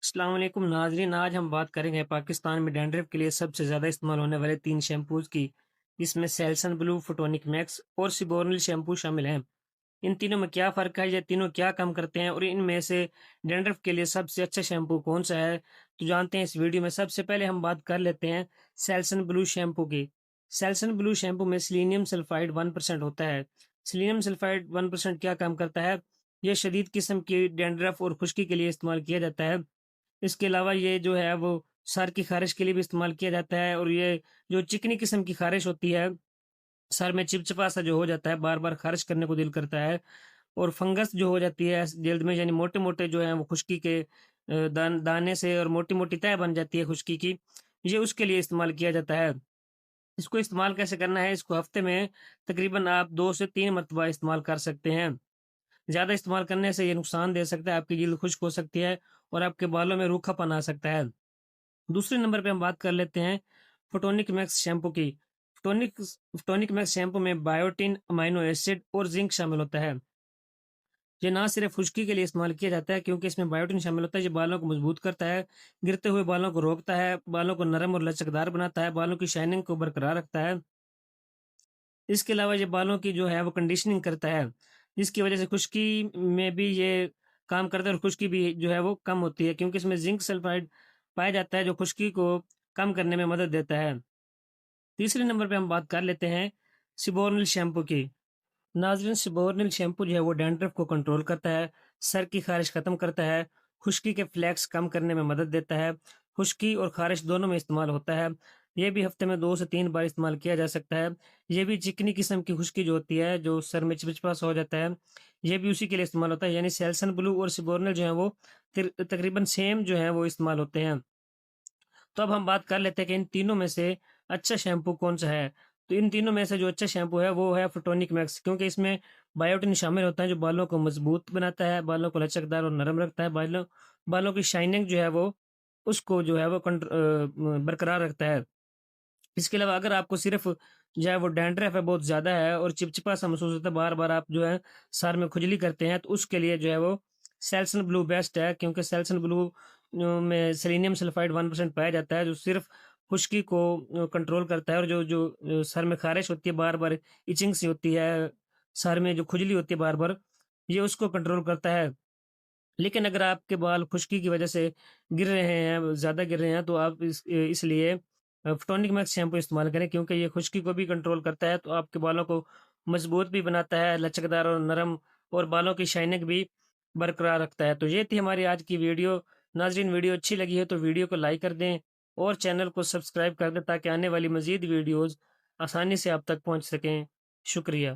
السلام علیکم ناظرین، آج ہم بات کریں گے پاکستان میں ڈینڈرف کے لیے سب سے زیادہ استعمال ہونے والے 3 شیمپوز کی، جس میں سیلسن بلو، فوٹونک میکس اور سیبورنل شیمپو شامل ہیں۔ ان تینوں میں کیا فرق ہے، یہ تینوں کیا کام کرتے ہیں اور ان میں سے ڈینڈرف کے لیے سب سے اچھا شیمپو کون سا ہے، تو جانتے ہیں اس ویڈیو میں۔ سب سے پہلے ہم بات کر لیتے ہیں سیلسن بلو شیمپو کی۔ سیلسن بلو شیمپو میں سیلینیم سلفائڈ 1% ہوتا ہے۔ سیلینیم سلفائڈ 1% کیا کام کرتا ہے؟ یہ شدید قسم کی ڈینڈرف اور خشکی کے لیے استعمال کیا جاتا ہے۔ اس کے علاوہ یہ جو ہے وہ سر کی خارش کے لیے بھی استعمال کیا جاتا ہے، اور یہ جو چکنی قسم کی خارش ہوتی ہے، سر میں چپچپا سا جو ہو جاتا ہے، بار بار خارش کرنے کو دل کرتا ہے، اور فنگس جو ہو جاتی ہے جلد میں، یعنی موٹے موٹے جو ہیں وہ خشکی کے دانے سے، اور موٹی موٹی تہہ بن جاتی ہے خشکی کی، یہ اس کے لیے استعمال کیا جاتا ہے۔ اس کو استعمال کیسے کرنا ہے؟ اس کو ہفتے میں تقریباً آپ 2 سے 3 مرتبہ استعمال کر سکتے ہیں۔ زیادہ استعمال کرنے سے یہ نقصان دے سکتا ہے، آپ کی جلد خشک ہو سکتی ہے اور آپ کے بالوں میں روکھا پن آ سکتا ہے۔ دوسرے نمبر پہ ہم بات کر لیتے ہیں فوٹونک میکس شیمپو کی۔ فوٹونک میکس شیمپو میں بایوٹین، امائنو ایسڈ اور زنک شامل ہوتا ہے۔ یہ نہ صرف خشکی کے لیے استعمال کیا جاتا ہے کیونکہ اس میں بایوٹین شامل ہوتا ہے، یہ بالوں کو مضبوط کرتا ہے، گرتے ہوئے بالوں کو روکتا ہے، بالوں کو نرم اور لچکدار بناتا ہے، بالوں کی شائننگ کو برقرار رکھتا ہے۔ اس کے علاوہ یہ بالوں کی جو ہے وہ کنڈیشننگ کرتا ہے، جس کی وجہ سے خشکی میں بھی یہ کام کرتا ہے، اور خشکی بھی جو ہے وہ کم ہوتی ہے کیونکہ اس میں زنک سلفائڈ پایا جاتا ہے جو خشکی کو کم کرنے میں مدد دیتا ہے۔ تیسرے نمبر پہ ہم بات کر لیتے ہیں سیبورنل شیمپو کی۔ ناظرین، سیبورنل شیمپو جو ہے وہ ڈینڈرف کو کنٹرول کرتا ہے، سر کی خارش ختم کرتا ہے، خشکی کے فلیکس کم کرنے میں مدد دیتا ہے۔ خشکی اور خارش دونوں میں استعمال ہوتا ہے۔ یہ بھی ہفتے میں 2 سے 3 بار استعمال کیا جا سکتا ہے۔ یہ بھی چکنی قسم کی خشکی جو ہوتی ہے، جو سر میں چپچپا سا ہو جاتا ہے، یہ بھی اسی کے لیے استعمال ہوتا ہے، یعنی سیلسن بلو اور سیبورنل جو ہیں وہ تقریباً سیم جو ہیں وہ استعمال ہوتے ہیں۔ تو اب ہم بات کر لیتے ہیں کہ ان تینوں میں سے اچھا شیمپو کون سا ہے۔ تو ان تینوں میں سے جو اچھا شیمپو ہے وہ ہے فوٹونک میکس، کیونکہ اس میں بایوٹین شامل ہوتا ہے جو بالوں کو مضبوط بناتا ہے، بالوں کو لچکدار اور نرم رکھتا ہے، بالوں کی شائننگ جو ہے وہ اس کو جو ہے وہ برقرار رکھتا ہے۔ اس کے علاوہ اگر آپ کو صرف جو ہے وہ ڈینڈرف ہے بہت زیادہ ہے اور چپچپا سا محسوس ہوتا ہے، بار بار آپ جو ہے سر میں کھجلی کرتے ہیں، تو اس کے لیے جو ہے وہ سیلسن بلو بیسٹ ہے، کیونکہ سیلسن بلو میں سیلینیم سلفائڈ 1% پایا جاتا ہے جو صرف خشکی کو کنٹرول کرتا ہے، اور جو سر میں خارش ہوتی ہے، بار بار ایچنگ سی ہوتی ہے، سر میں جو کھجلی ہوتی ہے بار بار، یہ اس کو کنٹرول کرتا ہے۔ لیکن اگر آپ کے بال خشکی کی وجہ سے گر رہے ہیں، زیادہ گر رہے ہیں، تو آپ اس لیے فوٹونک میکس شیمپو استعمال کریں، کیونکہ یہ خشکی کو بھی کنٹرول کرتا ہے، تو آپ کے بالوں کو مضبوط بھی بناتا ہے، لچکدار اور نرم، اور بالوں کی شائننگ بھی برقرار رکھتا ہے۔ تو یہ تھی ہماری آج کی ویڈیو۔ ناظرین، ویڈیو اچھی لگی ہے تو ویڈیو کو لائک کر دیں اور چینل کو سبسکرائب کر دیں تاکہ آنے والی مزید ویڈیوز آسانی سے آپ تک پہنچ سکیں۔ شکریہ۔